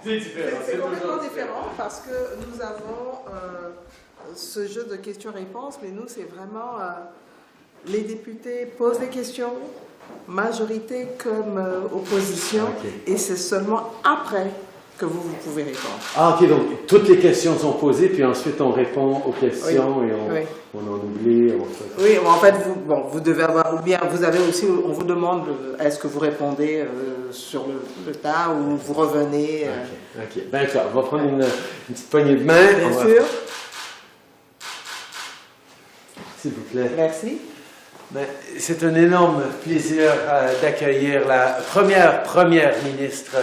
C'est différent. C'est complètement différent parce que nous avons ce jeu de questions-réponses, mais nous, c'est vraiment les députés posent des questions, majorité comme opposition, et c'est seulement après que vous pouvez répondre. Ah, ok, donc toutes les questions sont posées, puis ensuite on répond aux questions et on en oublie. Oui, en fait, vous devez avoir, ou bien vous avez aussi, on vous demande, est-ce que vous répondez sur le tas ou vous revenez. Ok, d'accord, on va prendre une petite poignée de main. Bien sûr. S'il vous plaît. Merci. C'est un énorme plaisir d'accueillir la première ministre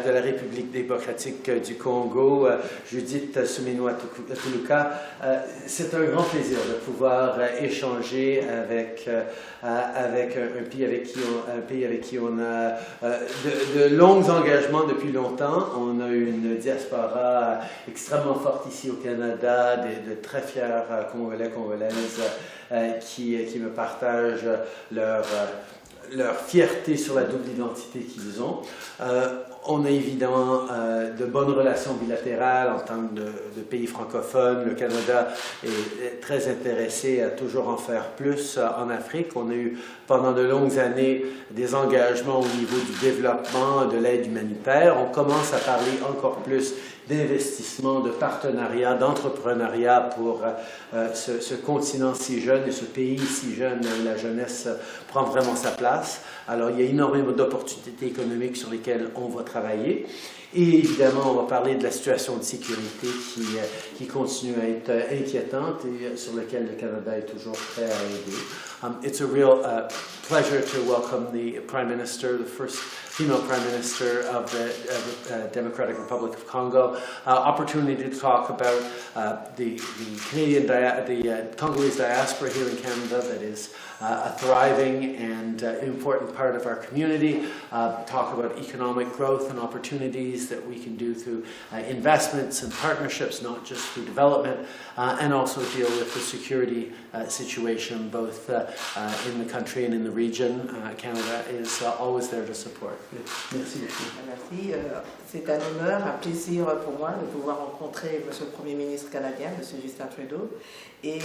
de la République démocratique du Congo, Judith Suminwa Tuluka. C'est un grand plaisir de pouvoir échanger avec un pays avec qui on a de longs engagements depuis longtemps. On a une diaspora extrêmement forte ici au Canada, de très fiers Congolais, Congolaises qui me partagent leur fierté sur la double identité qu'ils ont. On a évidemment de bonnes relations bilatérales en tant que de pays francophones. Le Canada est très intéressé à toujours en faire plus en Afrique. On a eu pendant de longues années des engagements au niveau du développement, de l'aide humanitaire. On commence à parler encore plus d'investissement, de partenariat, d'entrepreneuriat pour ce continent si jeune et ce pays si jeune. La jeunesse prend vraiment sa place. Alors, il y a énormément d'opportunités économiques sur lesquelles on va travailler. Et évidemment, on va parler de la situation de sécurité qui continue à être inquiétante et sur laquelle le Canada est toujours prêt à aider. It's a real pleasure to welcome the Prime Minister, the first female Prime Minister of the Democratic Republic of Congo. Opportunity to talk about the Congolese diaspora here in Canada that is a thriving and important part of our community. Talk about economic growth and opportunities that we can do through investments and partnerships, not just through development, and also deal with the security situation both in the country and in the region. Canada is always there to support. Merci beaucoup. Merci. C'est un honneur, un plaisir pour moi de pouvoir rencontrer M. le Premier ministre canadien, M. Justin Trudeau. Et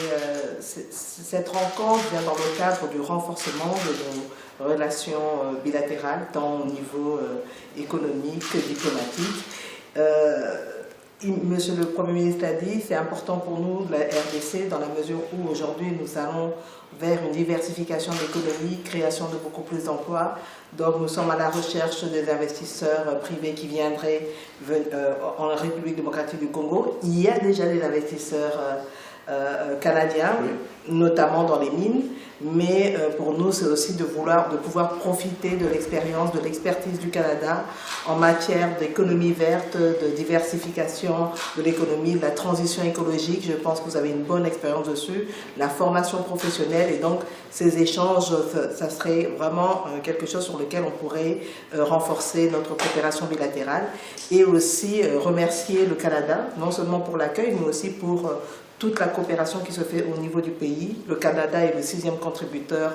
cette rencontre vient dans le cadre du renforcement de nos relations bilatérales, tant au niveau économique que diplomatique. Monsieur le Premier ministre l'a dit, c'est important pour nous, la RDC, dans la mesure où aujourd'hui nous allons vers une diversification de l'économie, création de beaucoup plus d'emplois. Donc nous sommes à la recherche des investisseurs privés qui viendraient en République démocratique du Congo. Il y a déjà des investisseurs canadiens, notamment dans les mines, mais pour nous c'est aussi de pouvoir profiter de l'expérience, de l'expertise du Canada en matière d'économie verte, de diversification de l'économie, de la transition écologique. Je pense que vous avez une bonne expérience dessus, la formation professionnelle, et donc ces échanges, ça serait vraiment quelque chose sur lequel on pourrait renforcer notre coopération bilatérale, et aussi remercier le Canada, non seulement pour l'accueil, mais aussi pour toute la coopération qui se fait au niveau du pays. Le Canada est le 6e contributeur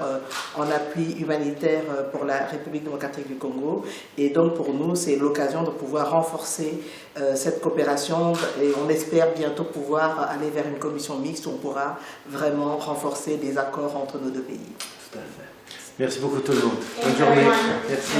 en appui humanitaire pour la République démocratique du Congo. Et donc pour nous, c'est l'occasion de pouvoir renforcer cette coopération, et on espère bientôt pouvoir aller vers une commission mixte où on pourra vraiment renforcer les accords entre nos deux pays. Tout à fait. Merci beaucoup tout le monde. Bonne journée. Merci.